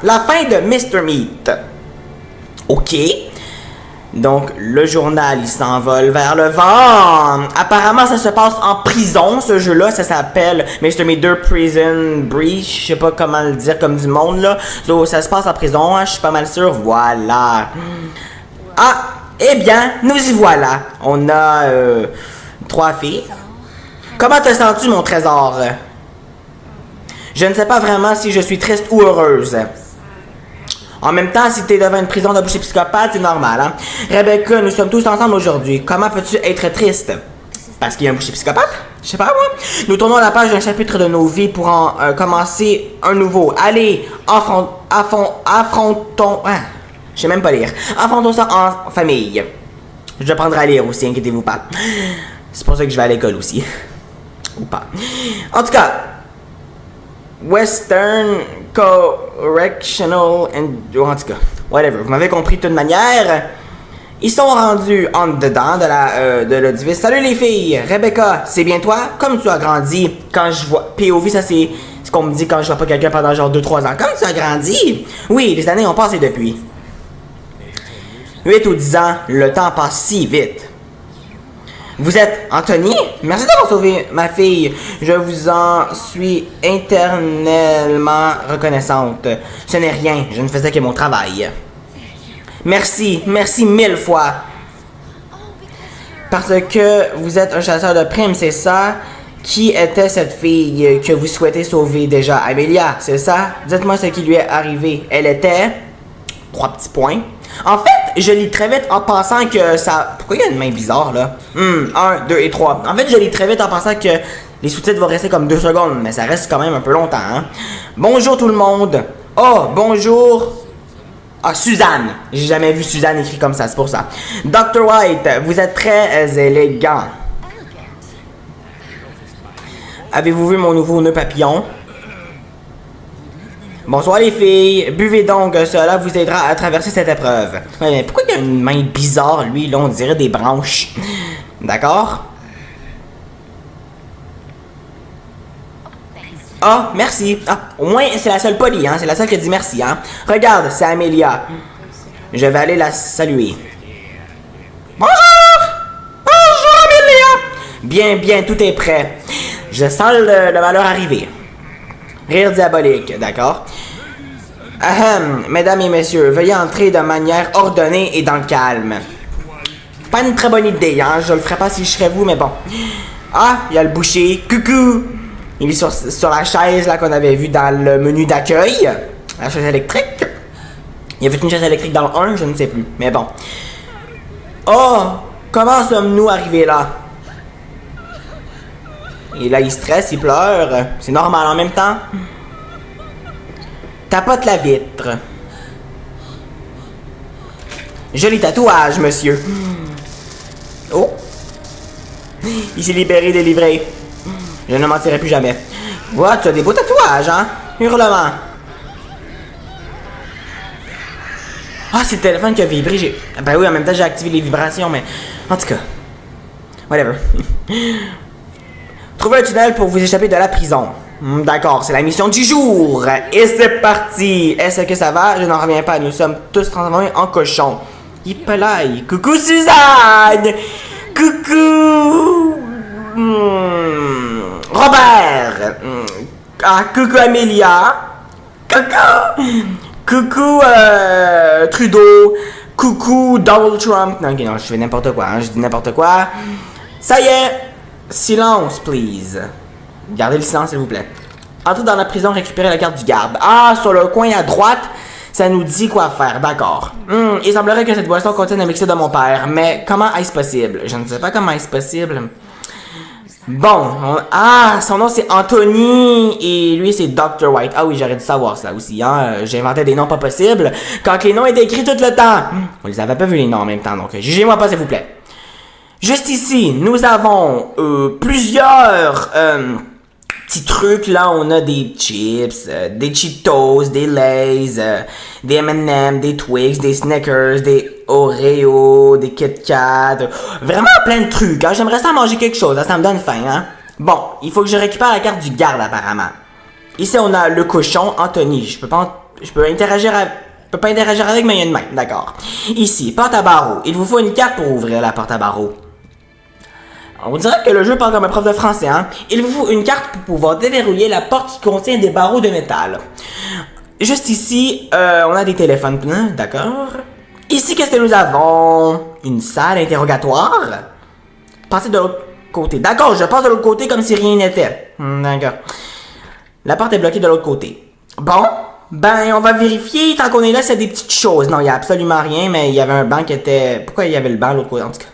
La fin de Mr. Meat. Ok. Donc, le journal, il s'envole vers le vent. Apparemment, ça se passe en prison, ce jeu-là. Ça s'appelle Mr. Meat 2 Prison Breach. Je sais pas comment le dire comme du monde, là. So, ça se passe en prison, hein, je suis pas mal sûr. Voilà. Ah, eh bien, nous y voilà. On a 3 filles. Comment te sens-tu, mon trésor? Je ne sais pas vraiment si je suis triste ou heureuse. En même temps, si t'es devant une prison de boucher psychopathe, c'est normal, hein? Rebecca, nous sommes tous ensemble aujourd'hui. Comment peux-tu être triste? Parce qu'il y a un boucher psychopathe? Je sais pas, moi. Nous tournons la page d'un chapitre de nos vies pour en commencer un nouveau. Allez, affrontons... Ah, je sais même pas lire. Affrontons ça en famille. Je apprendrai à lire aussi, inquiétez-vous pas. C'est pour ça que je vais à l'école aussi. Ou pas. En tout cas... Western Correctional and... En tout cas, whatever. Vous m'avez compris de toute manière. Ils sont rendus en dedans de l'édifice. Salut les filles! Rebecca, c'est bien toi? Comme tu as grandi, quand je vois... POV, ça c'est ce qu'on me dit quand je vois pas quelqu'un pendant genre 2-3 ans. Comme tu as grandi? Oui, les années ont passé depuis. 8 ou 10 ans, le temps passe si vite. Vous êtes Anthony? Merci d'avoir sauvé ma fille. Je vous en suis éternellement reconnaissante. Ce n'est rien, je ne faisais que mon travail. Merci, merci 1000 fois. Parce que vous êtes un chasseur de primes, c'est ça? Qui était cette fille que vous souhaitez sauver déjà? Amelia, c'est ça? Dites-moi ce qui lui est arrivé. Elle était... 3 petits points. En fait, je lis très vite en pensant que ça... Pourquoi il y a une main bizarre, là? 1, 2 et 3. En fait, je lis très vite en pensant que les sous-titres vont rester comme 2 secondes, mais ça reste quand même un peu longtemps, hein? Bonjour tout le monde! Oh, bonjour! Ah, Suzanne! J'ai jamais vu Suzanne écrit comme ça, c'est pour ça. Dr. White, vous êtes très élégant. Avez-vous vu mon nouveau nœud papillon? Bonsoir les filles, buvez donc, cela vous aidera à traverser cette épreuve. Ouais, mais pourquoi il y a une main bizarre, lui, là, on dirait des branches. D'accord? Ah, merci. Ah, au moins, c'est la seule polie, hein, c'est la seule qui dit merci, hein. Regarde, c'est Amelia. Je vais aller la saluer. Bonjour! Bonjour Amelia! Bien, tout est prêt. Je sens le malheur arriver. Rire diabolique, d'accord? Ahem, mesdames et messieurs, veuillez entrer de manière ordonnée et dans le calme. Pas une très bonne idée, hein? Je le ferais pas si je serais vous, mais bon. Ah, il y a le boucher. Coucou! Il est sur la chaise là qu'on avait vue dans le menu d'accueil. La chaise électrique. Il y avait une chaise électrique dans le 1, je ne sais plus. Mais bon. Oh! Comment sommes-nous arrivés là? Et là, il stresse, il pleure. C'est normal en même temps. Tapote la vitre. Joli tatouage, monsieur. Oh. Il s'est libéré, délivré. Je ne mentirai plus jamais. Voilà, tu as des beaux tatouages, hein? Hurlement. Ah, c'est le téléphone qui a vibré. Ben oui, en même temps, j'ai activé les vibrations, mais... En tout cas. Whatever. Trouvez un tunnel pour vous échapper de la prison. D'accord, c'est la mission du jour. Et c'est parti. Est-ce que ça va? Je n'en reviens pas. Nous sommes tous transformés en cochons. Hippalaï. Coucou Suzanne. Coucou. Robert. Ah, coucou Amelia. Coucou. Coucou Trudeau. Coucou Donald Trump. Non, ok, non, je fais n'importe quoi. Hein, je dis n'importe quoi. Ça y est. Silence, please. Gardez le silence, s'il vous plaît. Entrez dans la prison, récupérez la carte du garde. Ah, sur le coin à droite, ça nous dit quoi faire. D'accord. Il semblerait que cette boisson contienne un mixeur de mon père. Mais comment est-ce possible? Je ne sais pas comment est-ce possible. Bon. Son nom c'est Anthony. Et lui c'est Dr. White. Ah oui, j'aurais dû savoir ça aussi. Hein? J'inventais des noms pas possibles. Quand les noms étaient écrits tout le temps. On les avait pas vu les noms en même temps. Donc, jugez-moi pas, s'il vous plaît. Juste ici, nous avons plusieurs petits trucs. Là, on a des chips, des Cheetos, des Lay's, des M&M, des Twix, des Snickers, des Oreo, des Kit Kat. Vraiment plein de trucs. Hein. J'aimerais ça manger quelque chose. Hein. Ça me donne faim. Hein. Bon, il faut que je récupère la carte du garde apparemment. Ici, on a le cochon, Anthony. Je peux pas Je peux interagir avec... Je peux pas interagir avec, mais il y a une main. D'accord. Ici, porte à barreaux. Il vous faut une carte pour ouvrir la porte à barreaux. On dirait que le jeu parle comme un prof de français, hein. Il vous faut une carte pour pouvoir déverrouiller la porte qui contient des barreaux de métal. Juste ici, on a des téléphones, d'accord. Ici, qu'est-ce que nous avons? Une salle interrogatoire. Passez de l'autre côté. D'accord, je passe de l'autre côté comme si rien n'était. D'accord. La porte est bloquée de l'autre côté. Bon, ben, on va vérifier tant qu'on est là s'il y a des petites choses. Non, il n'y a absolument rien, mais il y avait un banc qui était... Pourquoi il y avait le banc de l'autre côté, en tout cas?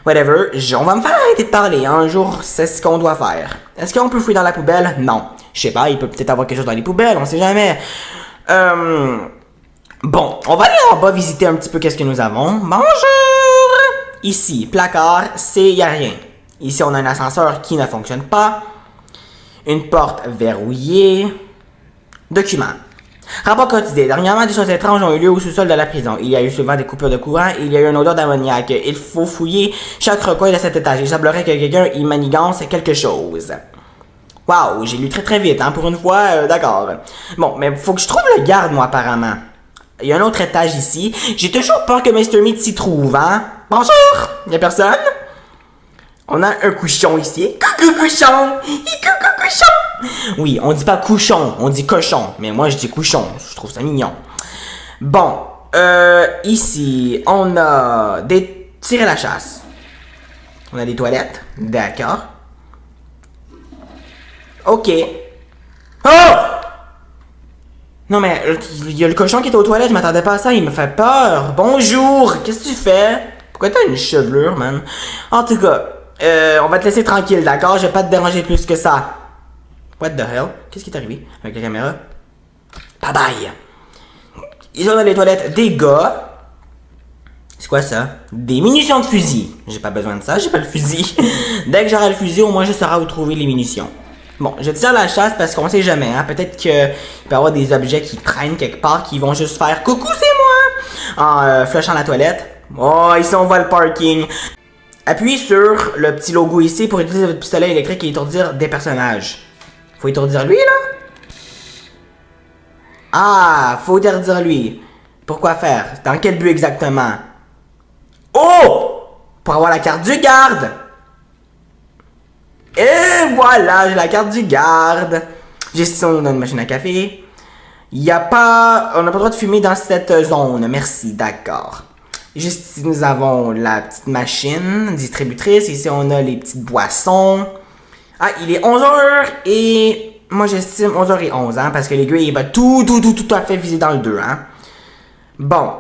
Whatever, on va me faire arrêter de parler. Un jour, c'est ce qu'on doit faire. Est-ce qu'on peut fouiller dans la poubelle? Non. Je sais pas, il peut peut-être avoir quelque chose dans les poubelles, on sait jamais. Bon, on va aller en bas visiter un petit peu qu'est-ce que nous avons. Bonjour! Ici, placard, y a rien. Ici, on a un ascenseur qui ne fonctionne pas. Une porte verrouillée. Documents. Rapport quotidien. Dernièrement, des choses étranges ont eu lieu au sous-sol de la prison. Il y a eu souvent des coupures de courant et il y a eu une odeur d'ammoniac. Il faut fouiller chaque recoin de cet étage. Il semblerait que quelqu'un y manigance quelque chose. Waouh, j'ai lu très très vite, hein, pour une fois, d'accord. Bon, mais faut que je trouve le garde, moi, apparemment. Il y a un autre étage ici. J'ai toujours peur que Mr. Meat s'y trouve, hein. Bonjour! Y'a personne? On a un couchon ici. Coucou couchon! Coucou couchon! Oui, on dit pas couchon, on dit cochon. Mais moi, je dis couchon. Je trouve ça mignon. Bon, ici, on a des... tirer la chasse. On a des toilettes. D'accord. Ok. Oh! Non mais, il y a le cochon qui est aux toilettes, je m'attendais pas à ça, il me fait peur. Bonjour, qu'est-ce que tu fais? Pourquoi t'as une chevelure, man? En tout cas, on va te laisser tranquille, d'accord? Je vais pas te déranger plus que ça. What the hell? Qu'est-ce qui est arrivé avec la caméra? Bye bye! Ils ont dans les toilettes des gars. C'est quoi ça? Des munitions de fusil. J'ai pas besoin de ça, j'ai pas le fusil. Dès que j'aurai le fusil, au moins je saurai où trouver les munitions. Bon, je tire la chasse parce qu'on sait jamais, hein. Peut-être qu'il peut y avoir des objets qui traînent quelque part qui vont juste faire coucou, c'est moi! En flushant la toilette. Oh, ici on voit le parking. Appuyez sur le petit logo ici pour utiliser votre pistolet électrique et étourdir des personnages. Faut étourdir lui, là? Ah, faut étourdir lui. Pourquoi faire? Dans quel but exactement? Oh! Pour avoir la carte du garde! Et voilà, j'ai la carte du garde. Gestion d'une machine à café. On n'a pas le droit de fumer dans cette zone. Merci, d'accord. Juste ici, nous avons la petite machine distributrice. Ici, on a les petites boissons. Ah, il est 11h et... Moi, j'estime 11h11, hein, parce que l'aiguille est tout à fait visé dans le 2, hein. Bon.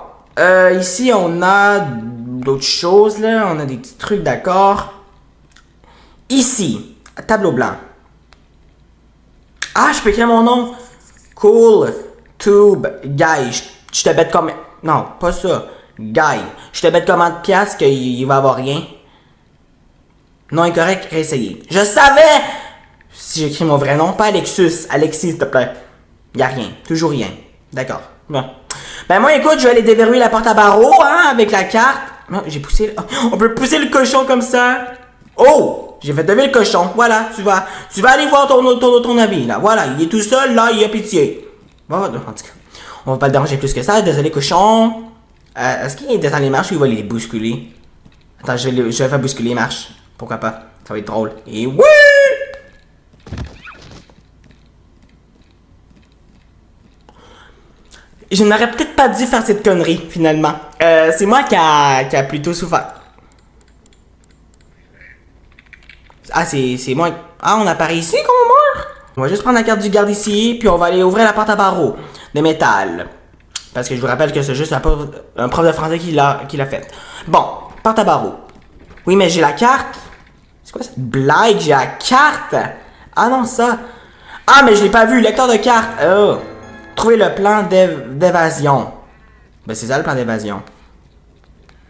Ici, on a d'autres choses, là. On a des petits trucs, d'accord. Ici, tableau blanc. Ah, je peux écrire mon nom. Cool Tube Guy. Je te bête comme... Non, pas ça. Guy. Je te bête comment de piastres qu'il va avoir rien. Non incorrect, réessayer. Je savais! Si j'écris mon vrai nom, pas Alexis. Alexis, s'il te plaît. Y'a rien. Toujours rien. D'accord. Bon. Ben moi, écoute, je vais aller déverrouiller la porte à barreaux, hein, avec la carte. Non, j'ai poussé... On peut pousser le cochon comme ça. Oh! J'ai fait lever le cochon. Voilà, tu vas aller voir ton ami, là. Voilà, il est tout seul, là, il a pitié. Bon, en tout cas, on va pas le déranger plus que ça. Désolé, cochon. Est-ce qu'il descend les marches ou il va les bousculer? Attends, je vais faire bousculer les marches. Pourquoi pas? Ça va être drôle. Et oui! Je n'aurais peut-être pas dû faire cette connerie, finalement. C'est moi qui a plutôt souffert. Ah, c'est moi. Ah, on apparaît ici qu'on meurt? On va juste prendre la carte du garde ici, puis on va aller ouvrir la porte à barreaux de métal. Parce que je vous rappelle que c'est juste un prof de français qui l'a fait. Bon, porte à barreaux. Oui, mais j'ai la carte. C'est quoi cette blague? J'ai la carte. Ah non, ça. Ah, mais je l'ai pas vu, lecteur de carte. Oh. Trouver le plan d'évasion. Ben, c'est ça le plan d'évasion.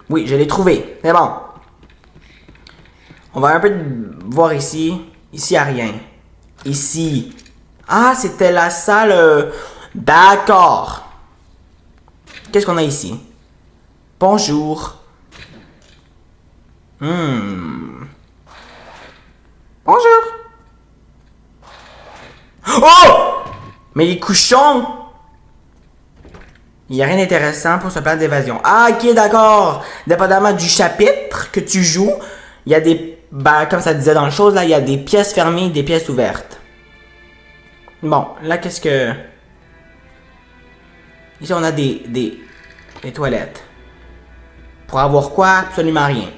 Oui, je l'ai trouvé. C'est bon. On va un peu voir ici. Ici, il n'y a rien. Ici. Ah, c'était la salle... D'accord. Qu'est-ce qu'on a ici? Bonjour. Bonjour. Oh! Mais les cochons! Il n'y a rien d'intéressant pour ce plan d'évasion. Ah, ok, d'accord. Dépendamment du chapitre que tu joues, il y a des... Ben, comme ça disait dans le chose, là, il y a des pièces fermées et des pièces ouvertes. Bon, là, qu'est-ce que... Ici, on a des toilettes. Pour avoir quoi? Absolument rien.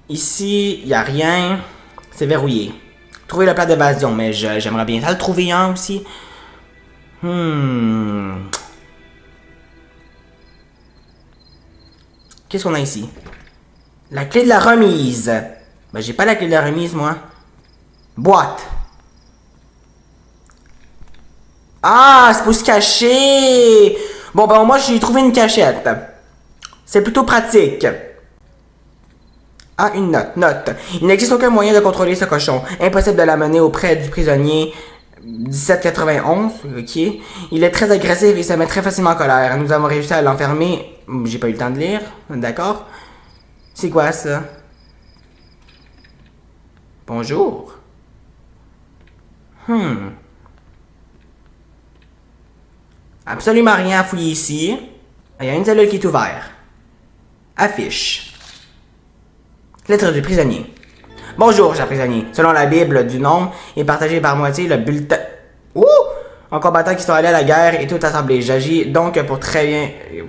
Ici, il n'y a rien. C'est verrouillé. Trouver le plan d'évasion, mais j'aimerais bien ça le trouver un aussi. Qu'est-ce qu'on a ici? La clé de la remise. Ben, j'ai pas la clé de la remise, moi. Boîte. Ah, c'est pour se cacher. Bon, ben, moi, j'ai trouvé une cachette. C'est plutôt pratique. Ah, une note. Note. Il n'existe aucun moyen de contrôler ce cochon. Impossible de l'amener auprès du prisonnier 1791. Ok. Il est très agressif et se met très facilement en colère. Nous avons réussi à l'enfermer. J'ai pas eu le temps de lire. D'accord. C'est quoi ça? Bonjour. Absolument rien à fouiller ici. Il y a une cellule qui est ouverte. Affiche. Lettre du prisonnier. Bonjour, cher prisonnier. Selon la Bible du nombre et partagé par moitié le bulletin... Ouh! En combattant qui sont allés à la guerre et tout assemblé. J'agis donc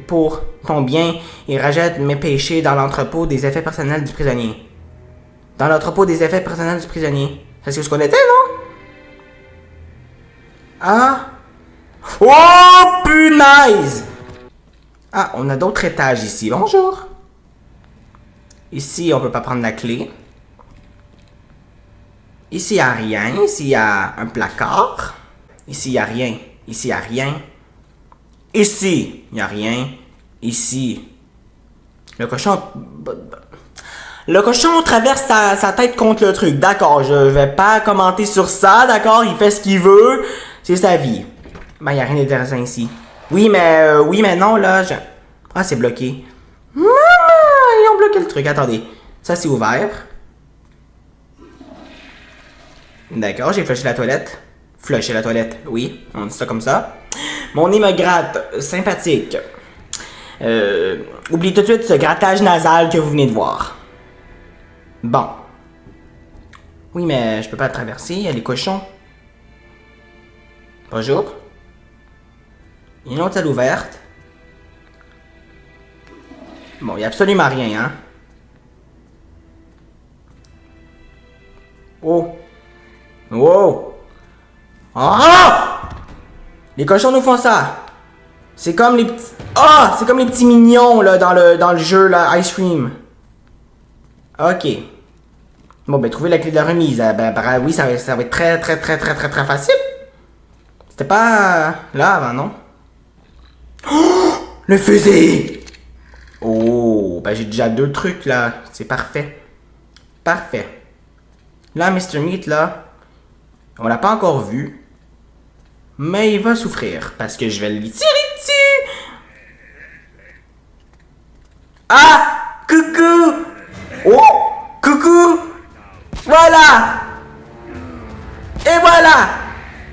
pour ton bien et rejette mes péchés dans l'entrepôt des effets personnels du prisonnier. Dans l'entrepôt des effets personnels du prisonnier. C'est ce qu'on était, non? Ah? Oh, punaise! Ah, on a d'autres étages ici. Bonjour. Ici, on peut pas prendre la clé. Ici, il n'y a rien. Ici, il y a un placard. Ici, il n'y a rien. Ici, il n'y a rien. Ici, il n'y a rien. Ici. Le cochon... Le cochon traverse sa tête contre le truc. D'accord, je vais pas commenter sur ça. D'accord, il fait ce qu'il veut. C'est sa vie. Ben, il n'y a rien d'intéressant ici. Oui, mais non, là. Ah, c'est bloqué. Ils ont bloqué le truc. Attendez. Ça, c'est ouvert. D'accord, j'ai flushé la toilette. Flusher la toilette, oui. On dit ça comme ça. Mon nez me gratte. Sympathique. Oublie tout de suite ce grattage nasal que vous venez de voir. Bon. Oui, mais je peux pas traverser. Il y a les cochons. Bonjour. Il y a une autre salle ouverte. Bon, il n'y a absolument rien, hein. Oh. Wow. Ah! Les cochons nous font ça. C'est comme les petits... Ah! C'est comme les petits mignons, là, dans le jeu, là, Ice Cream. Ok. Bon, ben, trouver la clé de la remise. Oui, ça va être très facile. C'était pas là avant, non? Oh! Le fusil! Oh, ben j'ai déjà 2 trucs, là. C'est parfait. Parfait. Là, Mr. Meat, là, on l'a pas encore vu. Mais il va souffrir, parce que je vais lui tirer dessus! Ah! Coucou! Oh! Coucou! Voilà! Et voilà!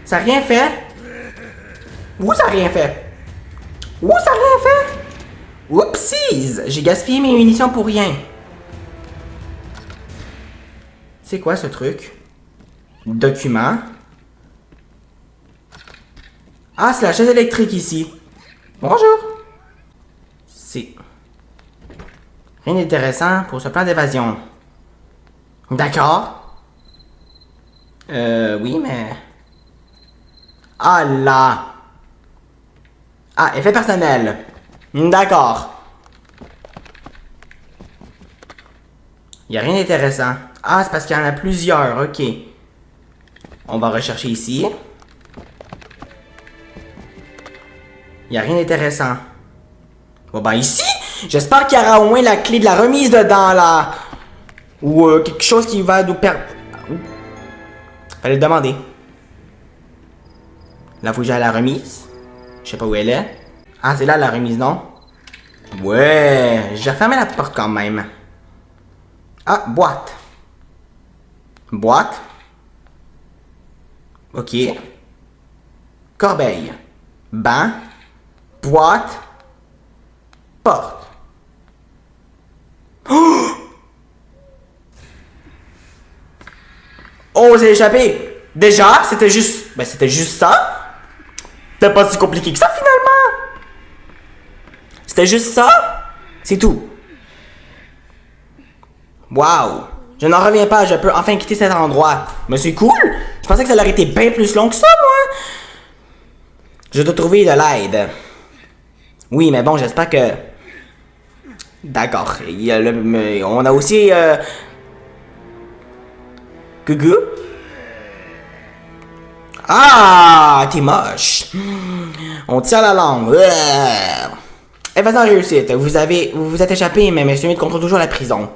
Ça a rien fait? Où ça a rien fait? Où ça a rien fait? Whoopsies! J'ai gaspillé mes munitions pour rien. C'est quoi ce truc? Document. Ah, c'est la chaise électrique ici. Bonjour. C'est... rien d'intéressant pour ce plan d'évasion. D'accord. Oui, mais... Ah là. Ah, effet personnel. D'accord. Il n'y a rien d'intéressant. Ah, c'est parce qu'il y en a plusieurs, ok. On va rechercher ici. Il n'y a rien d'intéressant. Bon, ben ici, j'espère qu'il y aura au moins la clé de la remise dedans, là. Ou quelque chose qui va nous perdre. Fallait le demander. Là, faut que j'aille à la remise. Je sais pas où elle est. Ah, c'est là la remise, non? Ouais, j'ai fermé la porte quand même. Ah, boîte. Boîte. Ok. Corbeille. Banc. boîte, porte. Oh, c'est échappé. Déjà, c'était juste... Ben, c'était juste ça. C'était pas si compliqué que ça, finalement. C'était juste ça. C'est tout. Wow. Je n'en reviens pas, je peux enfin quitter cet endroit. Mais c'est cool. Je pensais que ça aurait été bien plus long que ça, moi. Je dois trouver de l'aide. Oui, mais bon, j'espère que... D'accord. Il y a on a aussi... Gugu? Ah, t'es moche. On tire la langue. Effaçant réussite. Vous vous êtes échappé, mais M. Smith contrôle toujours la prison.